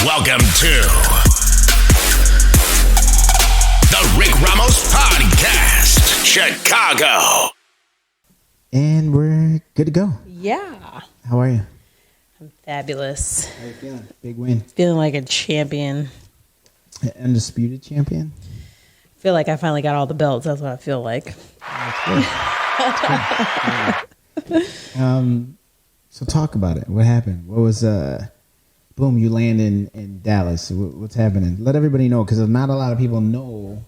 Welcome to the Rick Ramos Podcast, Chicago. And we're good to go. Yeah. How are you? I'm fabulous. How are you feeling? Big win. Feeling like a champion. Undisputed champion? Feel like I finally got all the belts. That's what I feel like. That's good. So talk about it. What happened? What was, boom, you land in Dallas. What's happening? Let everybody know, because not a lot of people know,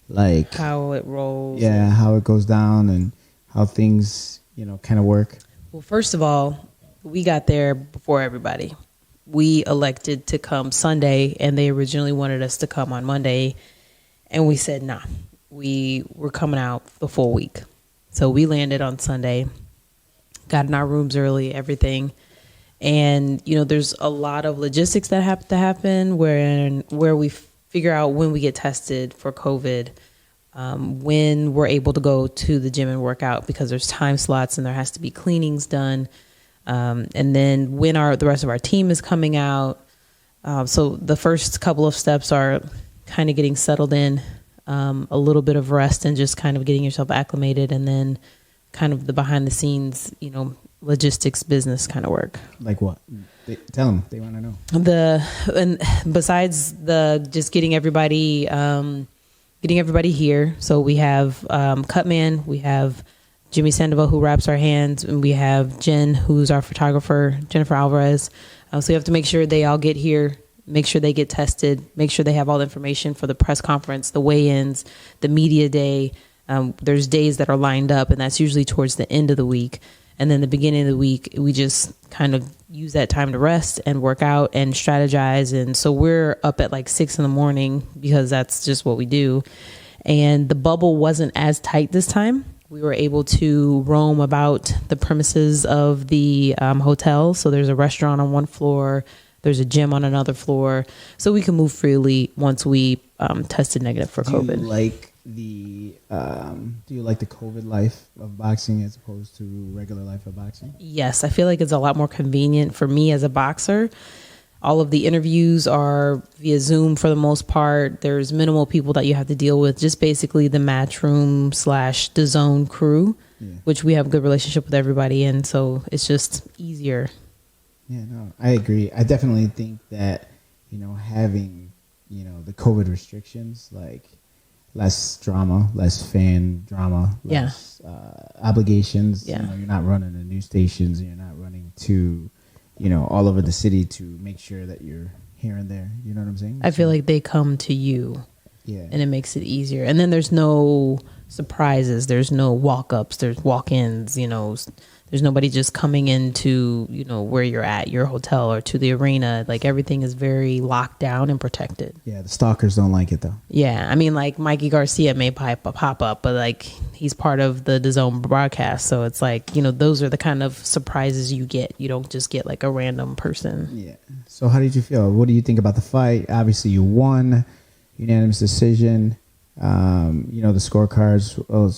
like, how it rolls. Yeah, how it goes down and how things, kind of work. Well, first of all, we got there before everybody. We elected to come Sunday, and they originally wanted us to come on Monday. And we said, nah, we were coming out the full week. So we landed on Sunday, got in our rooms early, everything. And, there's a lot of logistics that have to happen where we figure out when we get tested for COVID, when we're able to go to the gym and work out, because there's time slots and there has to be cleanings done. And then when the rest of our team is coming out. So the first couple of steps are kind of getting settled in, a little bit of rest and just kind of getting yourself acclimated, and then kind of the behind the scenes, logistics business kind of work. Like what? Tell them. They want to know. And besides just getting everybody here. So we have Cutman, we have Jimmy Sandoval, who wraps our hands, and we have Jen, who's our photographer, Jennifer Alvarez. So you have to make sure they all get here, make sure they get tested, make sure they have all the information for the press conference, the weigh-ins, the media day. There's days that are lined up, and that's usually towards the end of the week. And then the beginning of the week, we just kind of use that time to rest and work out and strategize. And so we're up at like 6 a.m. because that's just what we do. And the bubble wasn't as tight this time. We were able to roam about the premises of the hotel. So there's a restaurant on one floor. There's a gym on another floor. So we can move freely once we tested negative for COVID. Do you like the COVID life of boxing as opposed to regular life of boxing? Yes, I feel like it's a lot more convenient for me as a boxer. All of the interviews are via Zoom for the most part. There's minimal people that you have to deal with, just basically the Matchroom / the Zone crew, which we have a good relationship with everybody, and so it's just easier. Yeah, no, I agree. I definitely think that, having, the COVID restrictions, like, less drama, less fan drama, less obligations. Yeah. You're not running to news stations. You're not running to, all over the city to make sure that you're here and there. You know what I'm saying? I feel like they come to you. Yeah. And it makes it easier. And then there's no surprises. There's no walk-ups. There's walk-ins, There's nobody just coming into, where you're at, your hotel or to the arena. Like, everything is very locked down and protected. Yeah, the stalkers don't like it, though. Yeah, I mean, like, Mikey Garcia may pop up, but, like, he's part of the DAZN broadcast. So it's like, those are the kind of surprises you get. You don't just get, like, a random person. Yeah. So how did you feel? What do you think about the fight? Obviously, you won. Unanimous decision. The scorecards. Well,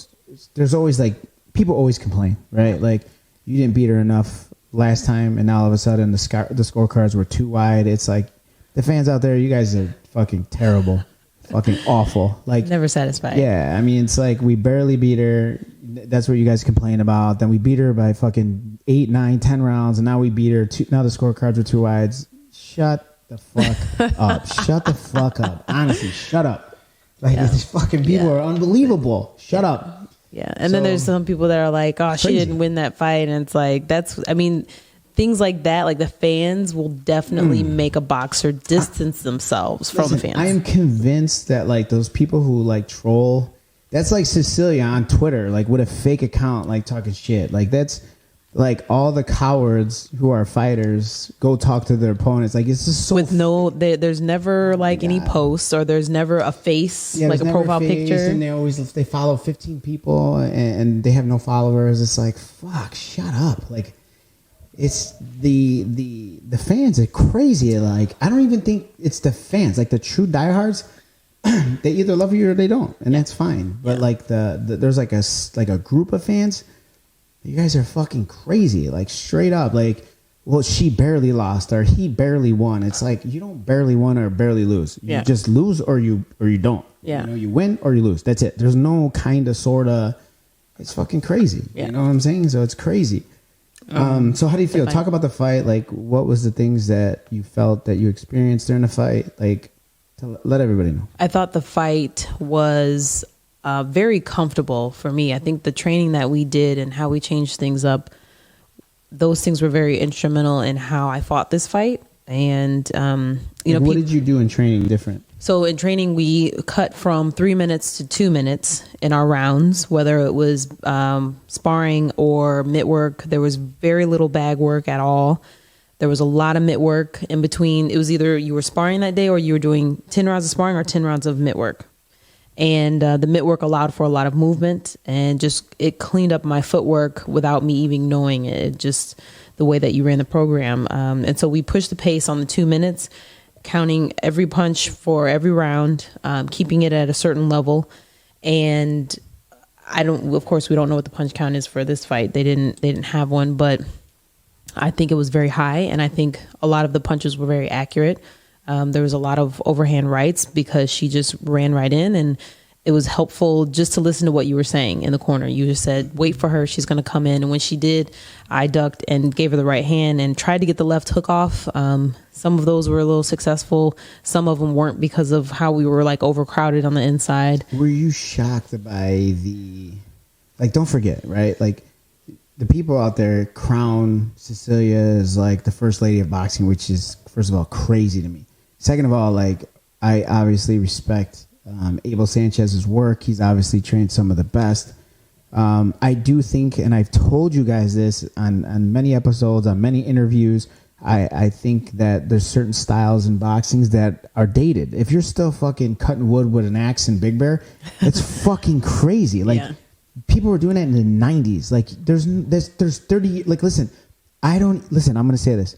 there's always, like, people always complain, right? Like, you didn't beat her enough last time, and now all of a sudden the scorecards were too wide. It's like, the fans out there, you guys are fucking terrible, fucking awful. Like, never satisfied. Yeah, I mean, it's like we barely beat her. That's what you guys complain about. Then we beat her by fucking 8, 9, 10 rounds, and now we beat her. Now the scorecards are too wide. Shut the fuck up. Shut the fuck up. Honestly, shut up. Like, these fucking people are unbelievable. Shut up. Yeah, and then there's some people that are like, oh, she didn't win that fight. And it's like, things like that, like the fans will definitely make a boxer distance themselves from the fans. I am convinced that, like, those people who, like, troll, that's like Cecilia on Twitter, like, with a fake account, like, talking shit. Like, that's like all the cowards who are fighters go talk to their opponents. Like, it's just so with there's never like any posts, or there's never a face, like a profile picture, and they follow 15 people and they have no followers. It's like, fuck, shut up. Like, it's the fans are crazy. Like, I don't even think it's the fans, like the true diehards. They either love you or they don't, and that's fine. But like there's like a group of fans. You guys are fucking crazy, like straight up. Like, well, she barely lost or he barely won. It's like you don't barely win or barely lose. You just lose or you don't. Yeah. You know, you win or you lose. That's it. There's no kind of sort of. It's fucking crazy. Yeah. You know what I'm saying? So it's crazy. So how do you feel? Talk about the fight. Like, what was the things that you felt that you experienced during the fight? Like, to let everybody know. I thought the fight was very comfortable for me. I think the training that we did and how we changed things up, those things were very instrumental in how I fought this fight. And, what did you do in training different? So in training, we cut from 3 minutes to 2 minutes in our rounds, whether it was sparring or mitt work. There was very little bag work at all. There was a lot of mitt work in between. It was either you were sparring that day or you were doing 10 rounds of sparring or 10 rounds of mitt work. And the mitt work allowed for a lot of movement and just it cleaned up my footwork without me even knowing it, just the way that you ran the program. And so we pushed the pace on the 2 minutes, counting every punch for every round, keeping it at a certain level. And of course, we don't know what the punch count is for this fight. They didn't have one, but I think it was very high. And I think a lot of the punches were very accurate. There was a lot of overhand rights because she just ran right in, and it was helpful just to listen to what you were saying in the corner. You just said, wait for her. She's going to come in. And when she did, I ducked and gave her the right hand and tried to get the left hook off. Some of those were a little successful. Some of them weren't because of how we were like overcrowded on the inside. Were you shocked by don't forget, right? Like the people out there crown Cecilia as like the first lady of boxing, which is, first of all, crazy to me. Second of all, like I obviously respect Abel Sanchez's work. He's obviously trained some of the best. I do think, and I've told you guys this on many episodes, on many interviews, I think that there's certain styles in boxings that are dated. If you're still fucking cutting wood with an axe in Big Bear, it's fucking crazy. Like people were doing that in the 90s. Like there's 30, like listen, I'm going to say this.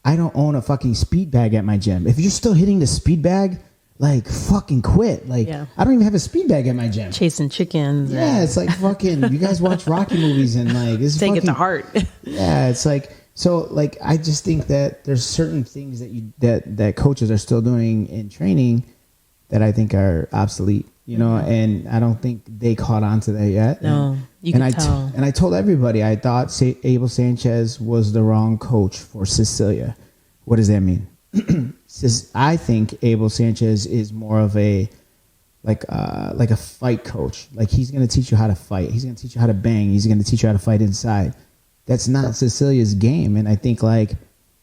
I don't own a fucking speed bag at my gym. If you're still hitting the speed bag, like fucking quit. Like I don't even have a speed bag at my gym. Chasing chickens. Yeah, it's like fucking. You guys watch Rocky movies and like this. Take it to heart. Yeah, it's like so. Like I just think that there's certain things that coaches are still doing in training that I think are obsolete. You know, and I don't think they caught on to that yet. No, you can tell. And I told everybody I thought Abel Sanchez was the wrong coach for Cecilia. What does that mean? I think Abel Sanchez is more of a fight coach. Like he's going to teach you how to fight. He's going to teach you how to bang. He's going to teach you how to fight inside. That's not Cecilia's game. And I think like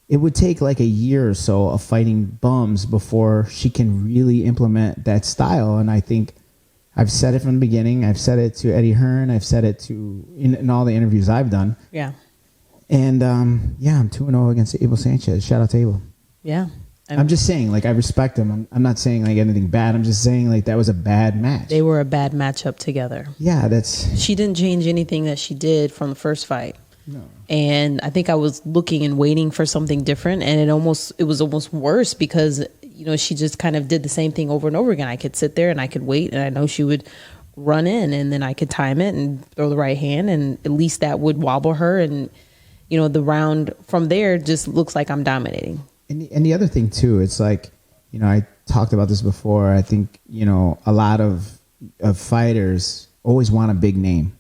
it would take like a year or so of fighting bums before she can really implement that style. And I think I've said it from the beginning. I've said it to Eddie Hearn. I've said it in all the interviews I've done. Yeah. And I'm 2-0 against Abel Sanchez. Shout out to Abel. Yeah. I'm just saying, like, I respect him. I'm not saying like anything bad. I'm just saying like that was a bad match. They were a bad matchup together. Yeah, she didn't change anything that she did from the first fight. No. And I think I was looking and waiting for something different, and it was almost worse because, you know, she just kind of did the same thing over and over again. I could sit there and I could wait, and I know she would run in, and then I could time it and throw the right hand, and at least that would wobble her. And, you know, the round from there just looks like I'm dominating. And the other thing too, it's like, you know, I talked about this before. I think, you know, a lot of fighters always want a big name.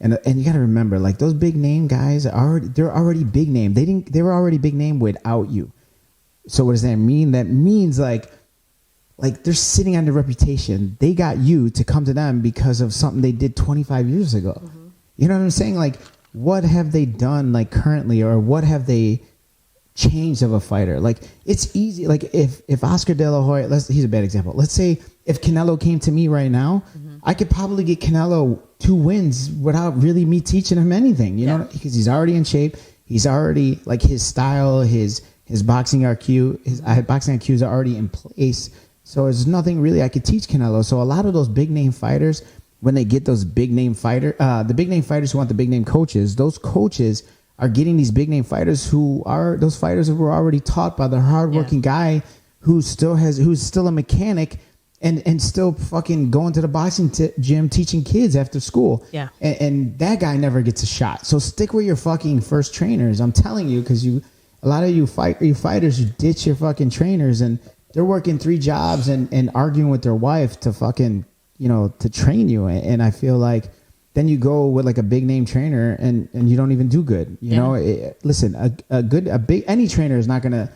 And you got to remember, like those big name guys they're already big name. They were already big name without you. So what does that mean? That means like they're sitting on the reputation. They got you to come to them because of something they did 25 years ago. Mm-hmm. You know what I'm saying? Like what have they done like currently, or what have they changed of a fighter? Like it's easy. Like if Oscar De La Hoya, he's a bad example. Let's say if Canelo came to me right now, I could probably get Canelo 2 wins without really me teaching him anything, you know, because he's already in shape. He's already like his style, his boxing IQ, his boxing IQs are already in place. So there's nothing really I could teach Canelo. So a lot of those big name fighters, when they get those big name the big name fighters who want the big name coaches, those coaches are getting these big name fighters who are those fighters who were already taught by the hardworking guy who's still a mechanic and still fucking going to the boxing gym teaching kids after school. Yeah. And that guy never gets a shot. So stick with your fucking first trainers. I'm telling you, because a lot of you fighters, you ditch your fucking trainers and they're working 3 jobs and arguing with their wife to fucking, to train you. And I feel like then you go with like a big name trainer and you don't even do good. Listen, any trainer is not going to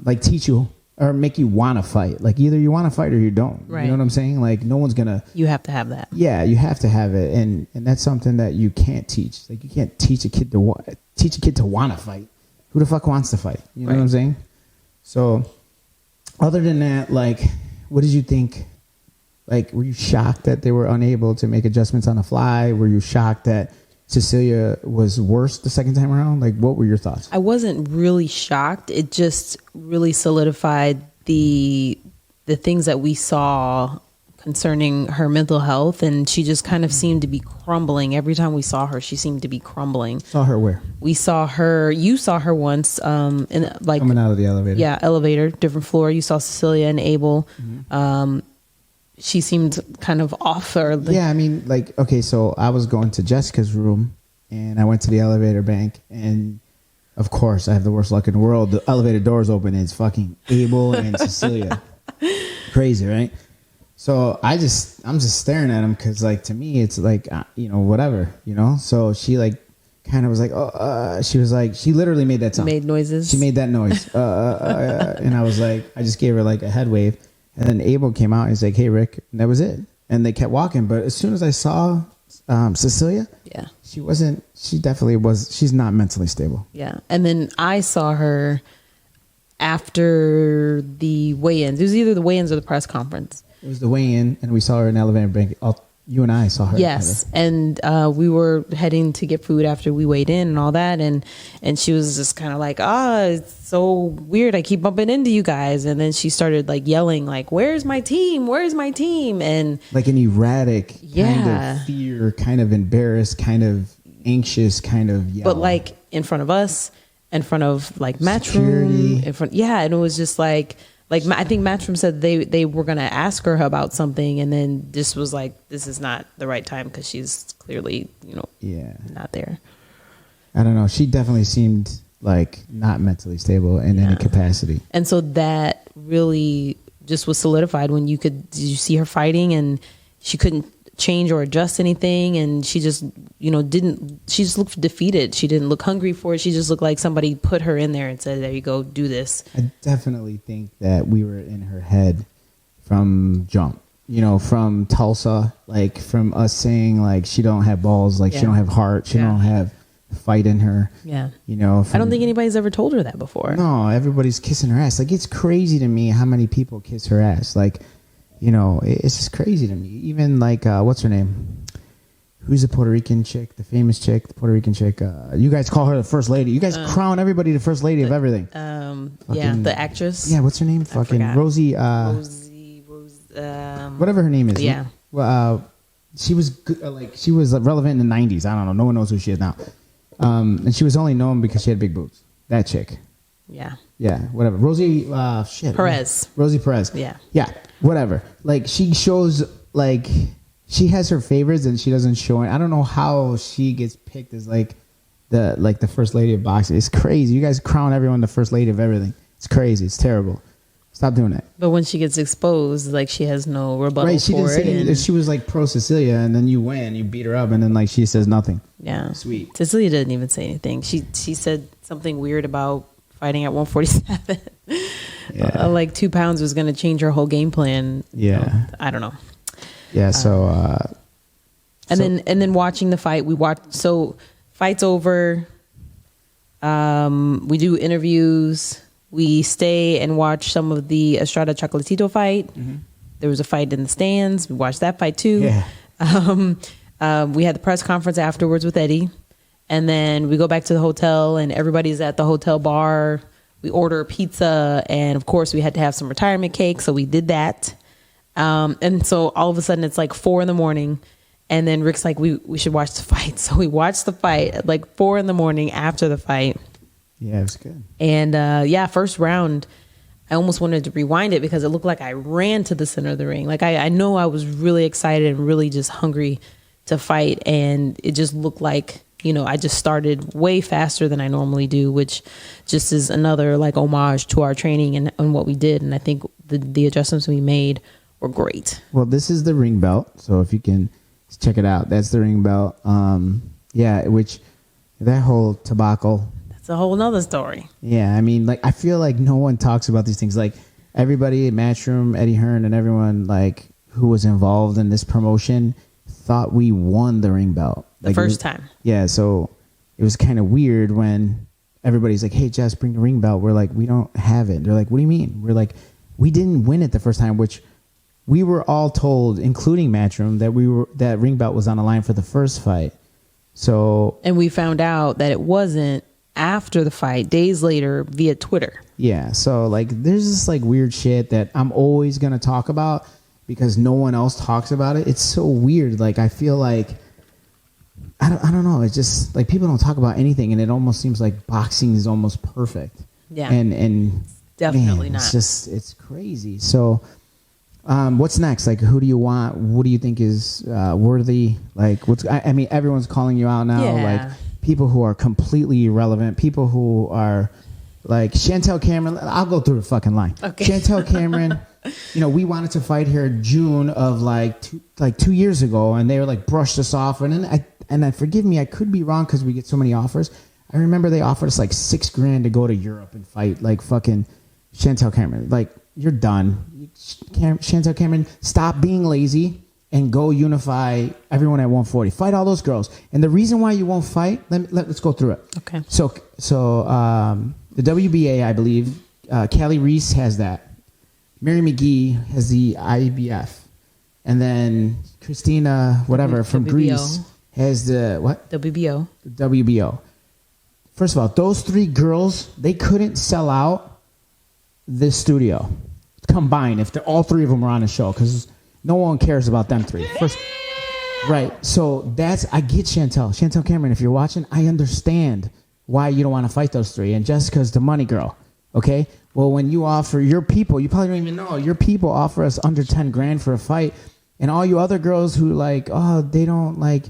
like teach you or make you want to fight. Like either you want to fight or you don't. Right. You know what I'm saying? Like no one's going to. You have to have that. Yeah, you have to have it. And that's something that you can't teach. Like you can't teach a kid to want to fight. Who the fuck wants to fight? You know what I'm saying? So other than that, like, what did you think? Like, were you shocked that they were unable to make adjustments on the fly? Were you shocked that Cecilia was worse the second time around? Like, what were your thoughts? I wasn't really shocked. It just really solidified the things that we saw concerning her mental health, and she just kind of seemed to be crumbling. Every time we saw her, she seemed to be crumbling. Saw her where? You saw her once in like coming out of the elevator. Yeah, elevator, different floor. You saw Cecilia and Abel. She seemed kind of off. Yeah, I mean, like, okay, so I was going to Jessica's room, and I went to the elevator bank, and of course, I have the worst luck in the world. The elevator doors open, and it's fucking Abel and Cecilia. Crazy, right? So I'm just staring at him because, like, to me, it's like, whatever, So she, like, kind of was like, she was like, she literally made that sound. Made noises. She made that noise. And I was like, I just gave her, like, a head wave. And then Abel came out and he's like, hey, Rick. And that was it. And they kept walking. But as soon as I saw Cecilia, yeah, she's not mentally stable. Yeah. And then I saw her after the weigh-ins. It was either the weigh-ins or the press conference. It was the weigh-in, and we saw her in the elevator bank. You and I saw her. Yes. And we were heading to get food after we weighed in and all that. And she was just kind of like, it's so weird. I keep bumping into you guys. And then she started like yelling, like, where's my team? Where's my team? And like an erratic kind of fear, kind of embarrassed, kind of anxious, kind of yell. But like in front of us, in front of like Matchroom, in front. Yeah. And it was just like I think Matchroom said they were going to ask her about something, and then this was like, this is not the right time because she's clearly, not there. I don't know. She definitely seemed like not mentally stable in any capacity. And so that really just was solidified when you see her fighting, and she couldn't change or adjust anything, and she just she just looked defeated. She didn't look hungry for it. She just looked like somebody put her in there and said, there you go, do this. I definitely think that we were in her head from jump, from Tulsa, like from us saying like she don't have balls, like she don't have heart, she don't have fight in her. I don't think anybody's ever told her that before. No, everybody's kissing her ass. Like, it's crazy to me how many people kiss her ass. Like, it's just crazy to me. Even like, what's her name? Who's the Puerto Rican chick? The famous chick, the Puerto Rican chick. You guys call her the first lady. You guys crown everybody the first lady of everything. The actress. Yeah, what's her name? Rosie. Whatever her name is. Yeah. Well, she was good, she was relevant in the 90s. I don't know. No one knows who she is now. And she was only known because she had big boobs. That chick. Yeah. Yeah. Whatever. Rosie. Perez. Rosie Perez. Yeah. Yeah. Whatever. Like, she shows like. She has her favorites and she doesn't show it. I don't know how she gets picked as the first lady of boxing. It's crazy. You guys crown everyone the first lady of everything. It's crazy. It's terrible. Stop doing that. But when she gets exposed, like, she has no rebuttal right, she for didn't say it. She was like pro Cecilia, and then you win, you beat her up, and then like she says nothing. Yeah. Sweet. Cecilia didn't even say anything. She said something weird about fighting at 147. Yeah. Like 2 pounds was going to change her whole game plan. Yeah. I don't know. Yeah, and then watching the fight, fight's over. We do interviews. We stay and watch some of the Estrada Chocolatito fight. Mm-hmm. There was a fight in the stands. We watched that fight too. Yeah. We had the press conference afterwards with Eddie, and then we go back to the hotel, and everybody's at the hotel bar. We order a pizza, and of course we had to have some retirement cake, so we did that. And so all of a sudden it's like 4 a.m. and then Rick's like, we should watch the fight. So we watched the fight at like 4 a.m. after the fight. Yeah, it was good. And, first round, I almost wanted to rewind it because it looked like I ran to the center of the ring. Like I know I was really excited and really just hungry to fight, and it just looked like, you know, I just started way faster than I normally do, which just is another like homage to our training and what we did. And I think the adjustments we made were great. Well, this is the ring belt, so if you can check it out, that's the ring belt. Yeah, which that whole debacle. That's a whole nother story. Yeah, I mean, like, I feel like no one talks about these things. Like, everybody at Matchroom, Eddie Hearn, and everyone, like, who was involved in this promotion thought we won the ring belt. The first time. Yeah, so it was kind of weird when everybody's like, hey, Jess, bring the ring belt. We're like, we don't have it. They're like, what do you mean? We're like, we didn't win it the first time, which we were all told, including Matchroom, that ring belt was on the line for the first fight. So, and we found out that it wasn't after the fight, days later, via Twitter. Yeah, so like there's this like weird shit that I'm always gonna talk about because no one else talks about it. It's so weird. Like I feel like I don't know. It's just like people don't talk about anything, and it almost seems like boxing is almost perfect. Yeah, and definitely man, not. It's crazy. So. What's next? Like, who do you want? What do you think is worthy? Like, I mean, everyone's calling you out now. Yeah. Like, people who are completely irrelevant. People who are like Chantel Cameron. I'll go through the fucking line. Okay. Chantel Cameron. You know, we wanted to fight her June of like 2 years ago, and they were like brushed us off. And then I forgive me, I could be wrong because we get so many offers. I remember they offered us like $6,000 to go to Europe and fight like fucking Chantel Cameron. Like, you're done. Chantel Cameron, stop being lazy and go unify everyone at 140. Fight all those girls. And the reason why you won't fight, let's go through it. Okay. So the WBA, I believe, Callie Reese has that. Mary McGee has the IBF. And then Christina, whatever, from WBO. Greece has the what? WBO. The WBO. First of all, those three girls, they couldn't sell out this studio combined if all three of them were on the show because no one cares about them three. First, right. So I get Chantel Cameron. If you're watching, I understand why you don't want to fight those three. And Jessica's the money girl. Okay. Well, when you offer your people, you probably don't even know, your people offer us under $10,000 for a fight, and all you other girls who like, oh, they don't like,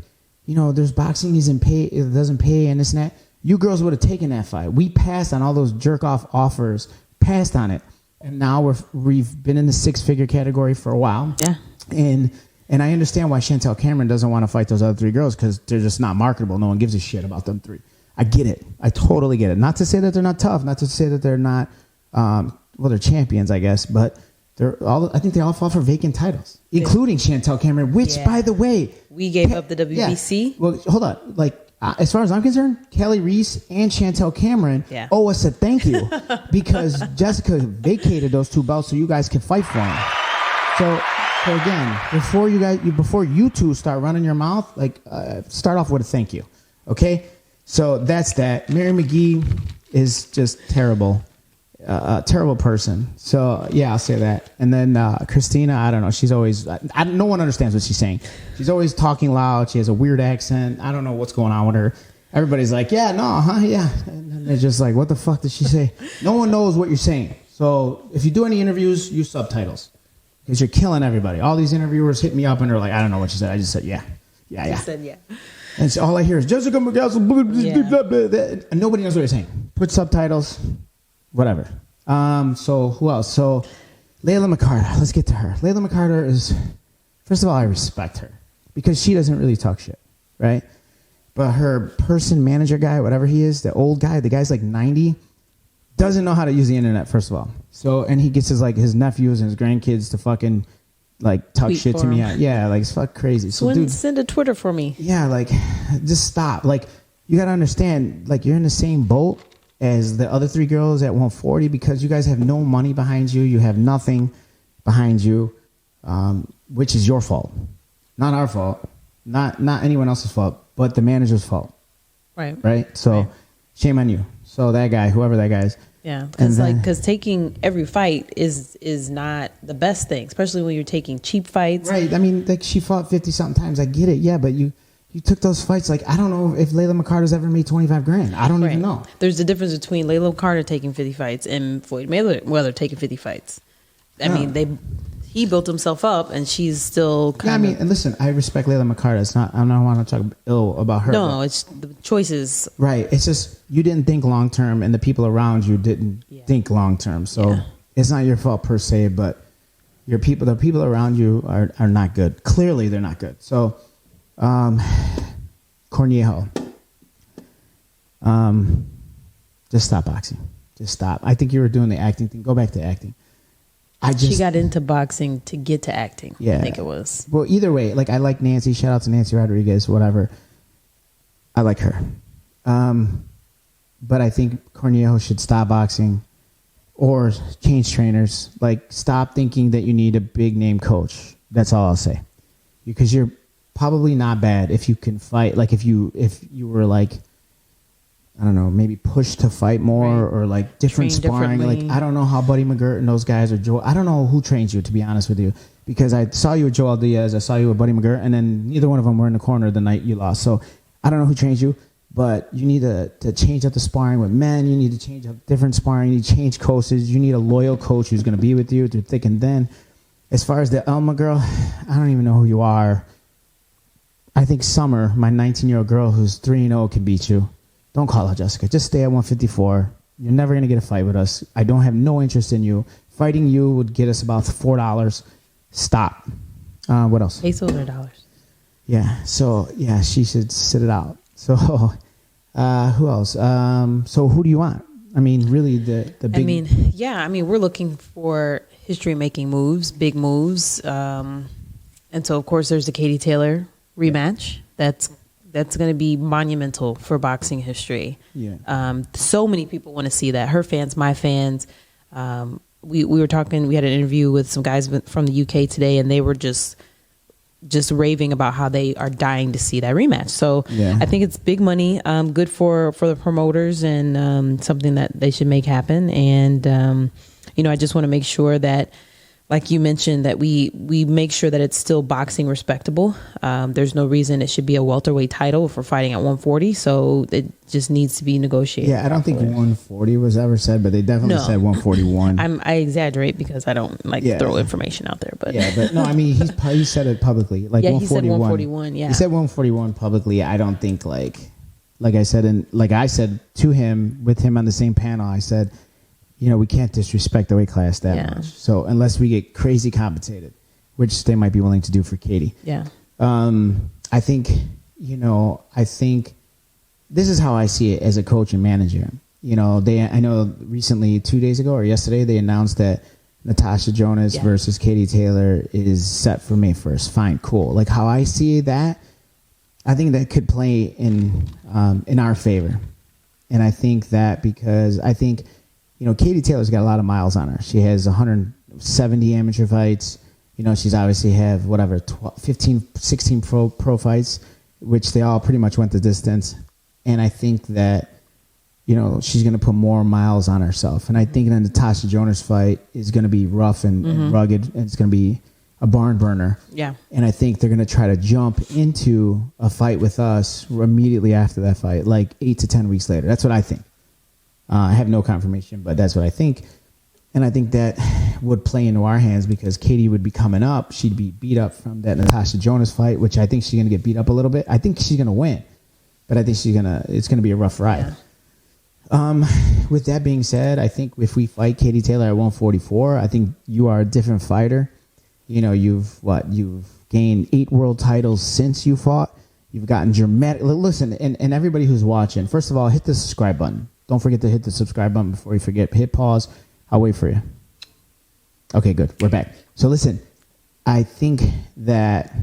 you know, there's boxing it doesn't pay and this and that. You girls would have taken that fight. We passed on all those jerk off offers, passed on it. And now we've been in the six-figure category for a while. Yeah. And I understand why Chantel Cameron doesn't want to fight those other three girls because they're just not marketable. No one gives a shit about them three. I get it. I totally get it. Not to say that they're not tough. Not to say that they're not, well, they're champions, I guess. But I think they all fought for vacant titles, including Chantel Cameron, which, by the way. We gave up the WBC. Yeah. Well, hold on. Like, as far as I'm concerned, Callie Reese and Chantel Cameron owe us a thank you because Jessica vacated those two belts so you guys can fight for them. So again, before you two start running your mouth, like start off with a thank you, okay? So that's that. Mary McGee is just terrible, a terrible person. So yeah, I'll say that. And then Christina, I don't know. She's always no one understands what she's saying. She's always talking loud. She has a weird accent. I don't know what's going on with her. Everybody's like, yeah, no, huh, yeah. And they're just like, what the fuck did she say? No one knows what you're saying. So if you do any interviews, use subtitles because you're killing everybody. All these interviewers hit me up and they're like, I don't know what you said. I just said, yeah. You said, yeah. And so all I hear is Jessica McCaskill, blah, blah, blah, blah, and nobody knows what you're saying. Put subtitles, whatever. So who else? So Layla McCarter. Let's get to her. Layla McCarter is, first of all, I respect her because she doesn't really talk shit, right? But her manager guy, whatever he is, the old guy, the guy's like 90, doesn't know how to use the internet, first of all. So, and he gets his nephews and his grandkids to fucking like talk shit to me. Yeah, like it's fuck crazy. So dude, send a Twitter for me. Yeah, like just stop. Like you got to understand, like you're in the same boat as the other three girls at 140 because you guys have no money behind you. You have nothing behind you, which is your fault. Not our fault. Not anyone else's fault, but the manager's fault. Right? So shame on you. So that guy, whoever that guy is. Yeah, because taking every fight is not the best thing, especially when you're taking cheap fights. Right. I mean, like she fought 50-something times. I get it. Yeah, but you you took those fights. Like, I don't know if Layla McCarter's ever made 25 grand. I don't even know. There's a difference between Layla McCarter taking 50 fights and Floyd Mayweather taking 50 fights. I mean, he built himself up, and she's still kind of... and listen, I respect Layla McCarter. It's not, I don't want to talk ill about her. No, it's the choices. Right. It's just, you didn't think long term, and the people around you didn't think long term. So it's not your fault per se, but the people around you are not good. Clearly, they're not good. So, Cornejo, just stop boxing. Just stop. I think you were doing the acting thing. Go back to acting. She got into boxing to get to acting. Yeah. I think it was. Well, either way, like, I like Nancy. Shout out to Nancy Rodriguez, whatever. I like her. But I think Cornejo should stop boxing or change trainers. Like, stop thinking that you need a big name coach. That's all I'll say. Because you're probably not bad if you can fight. Like, if you were like, I don't know, maybe pushed to fight more or like different sparring. Like, I don't know how Buddy McGirt and those guys are. I don't know who trains you, to be honest with you, because I saw you with Joel Diaz, I saw you with Buddy McGirt, and then neither one of them were in the corner the night you lost. So I don't know who trains you, but you need to change up the sparring with men. You need to change up different sparring. You need to change coaches. You need a loyal coach who's going to be with you through thick and thin. As far as the Elma girl, I don't even know who you are. I think Summer, my 19-year-old girl who's 3-0, can beat you. Don't call her Jessica. Just stay at 154. You're never going to get a fight with us. I don't have no interest in you. Fighting you would get us about $4. Stop. What else? $800. Yeah. So, yeah, she should sit it out. So, who else? So, who do you want? I mean, really, the big... we're looking for history-making moves, big moves. And so, of course, there's the K.Taylor rematch. That's going to be monumental for boxing history. Yeah. So many people want to see that. Her fans, my fans. We were talking. We had an interview with some guys from the UK today, and they were just raving about how they are dying to see that rematch. So I think it's big money, good for the promoters, and something that they should make happen. And I just want to make sure that, like you mentioned, that we make sure that it's still boxing respectable. There's no reason it should be a welterweight title if we're fighting at 140. So it just needs to be negotiated. Yeah, I don't think 140 was ever said, but they definitely said 141. I exaggerate because I don't throw information out there. But but no, I mean, he said it publicly. Like 141. He said 141. Yeah, he said 141 publicly. I don't think like I said, and like I said to him with him on the same panel, I said, we can't disrespect the weight class that much. So unless we get crazy compensated, which they might be willing to do for Katie. Yeah. I think this is how I see it as a coach and manager. I know recently, 2 days ago or yesterday, they announced that Natasha Jonas versus K.Taylor is set for May 1st. Fine, cool. Like, how I see that, I think that could play in our favor. And I think that because I think, K.Taylor's got a lot of miles on her. She has 170 amateur fights. She's obviously have 15, 16 pro fights, which they all pretty much went the distance. And I think that, she's going to put more miles on herself. And I think the Natasha Jonas fight is going to be rough and rugged, and it's going to be a barn burner. Yeah. And I think they're going to try to jump into a fight with us immediately after that fight, like 8 to 10 weeks later. That's what I think. I have no confirmation, but that's what I think. And I think that would play into our hands because Katie would be coming up. She'd be beat up from that Natasha Jonas fight, which I think she's going to get beat up a little bit. I think she's going to win, but I think it's going to be a rough ride. Yeah. With that being said, I think if we fight K.Taylor at 144, I think you are a different fighter. You've gained 8 world titles since you fought. You've gotten dramatic. Listen, and everybody who's watching, first of all, hit the subscribe button. Don't forget to hit the subscribe button before you forget. Hit pause. I'll wait for you. Okay, good. We're back. So listen, I think that,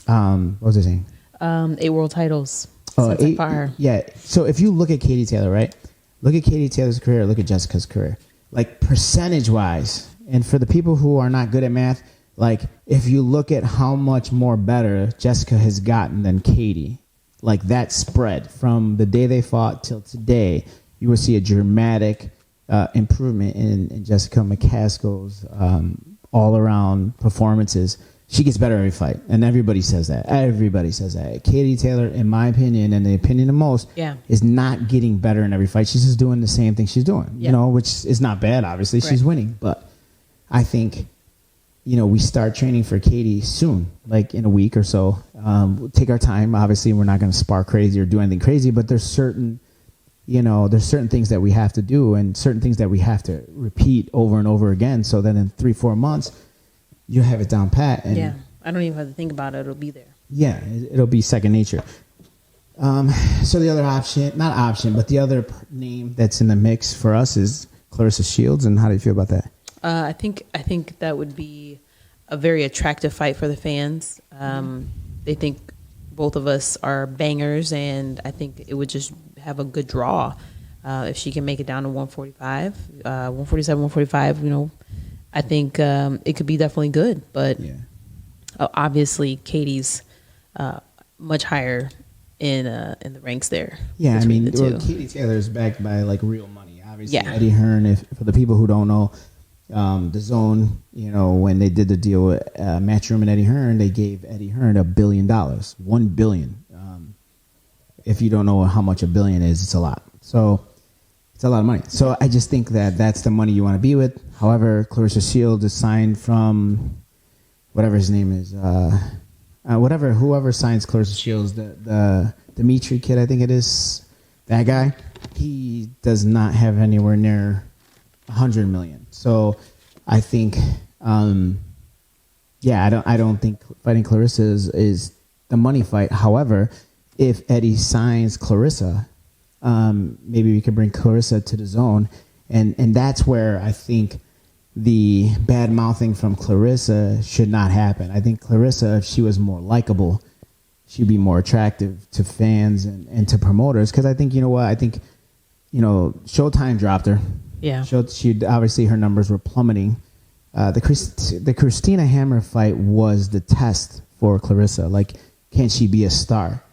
what was I saying? 8 world titles. Since I fought her. Yeah. So if you look at K.Taylor, right? Look at K.Taylor's career. Look at Jessica's career. Like, percentage-wise, and for the people who are not good at math, like, if you look at how much more better Jessica has gotten than Katie, like that spread from the day they fought till today, you will see a dramatic improvement in Jessica McCaskill's all-around performances. she gets better every fight, and everybody says that. Everybody says that. K.Taylor, in my opinion, and the opinion of most, is not getting better in every fight. She's just doing the same thing she's doing, you know, which is not bad. Obviously, she's winning, but I think, you know, we start training for Katie soon, like in a week or so. We'll take our time. Obviously, we're not going to spar crazy or do anything crazy, but there's certain things that we have to do and certain things that we have to repeat over and over again. So then in 3-4 months, you have it down pat. And I don't even have to think about it. It'll be there. Yeah, it'll be second nature. So the other but the other name that's in the mix for us is Claressa Shields. And how do you feel about that? I think that would be a very attractive fight for the fans. They think both of us are bangers, and I think it would just have a good draw if she can make it down to 145, 147, 145. You know, I think it could be definitely good, but obviously Katie's much higher in the ranks there. Yeah, I mean, K.Taylor is backed by like real money. Obviously, Eddie Hearn. For the people who don't know, the Zone, you know, when they did the deal with Matchroom and Eddie Hearn, they gave Eddie Hearn $1 billion, $1 billion. If you don't know how much $1 billion is, it's a lot. So it's a lot of money. So I just think that that's the money you want to be with. However, Claressa Shields is signed from whatever his name is, whoever signs Claressa Shields, the Dimitri kid, I think it is, that guy. He does not have anywhere near $100 million. So I think, I don't think fighting Claressa is the money fight. However, if Eddie signs Claressa, maybe we could bring Claressa to the Zone, and that's where I think the bad mouthing from Claressa should not happen. I think Claressa, if she was more likable, she'd be more attractive to fans and to promoters. Because I think, you know what, Showtime dropped her. Yeah. She obviously, her numbers were plummeting. The Christina Hammer fight was the test for Claressa. Like, can she be a star?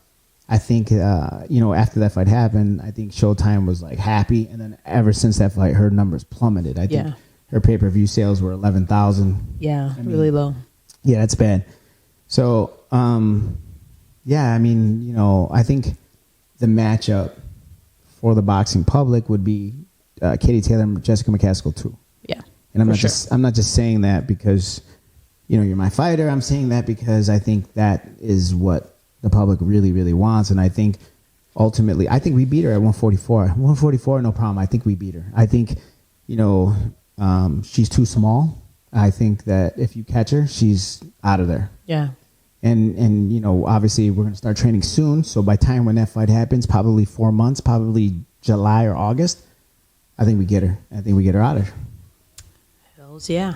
I think, after that fight happened, I think Showtime was like happy. And then ever since that fight, her numbers plummeted. I think her pay-per-view sales were 11,000. Yeah, really low. Yeah, that's bad. So, I think the matchup for the boxing public would be K.Taylor and Jessica McCaskill too. Yeah. And I'm not just saying that because, you're my fighter. I'm saying that because I think that is what the public really, really wants. And I think ultimately, I think we beat her at 144. 144, no problem. I think we beat her. I think, she's too small. I think that if you catch her, she's out of there. Yeah. And obviously we're going to start training soon. So by time when that fight happens, probably 4 months, probably July or August, I think we get her. I think we get her out of there. Hells yeah.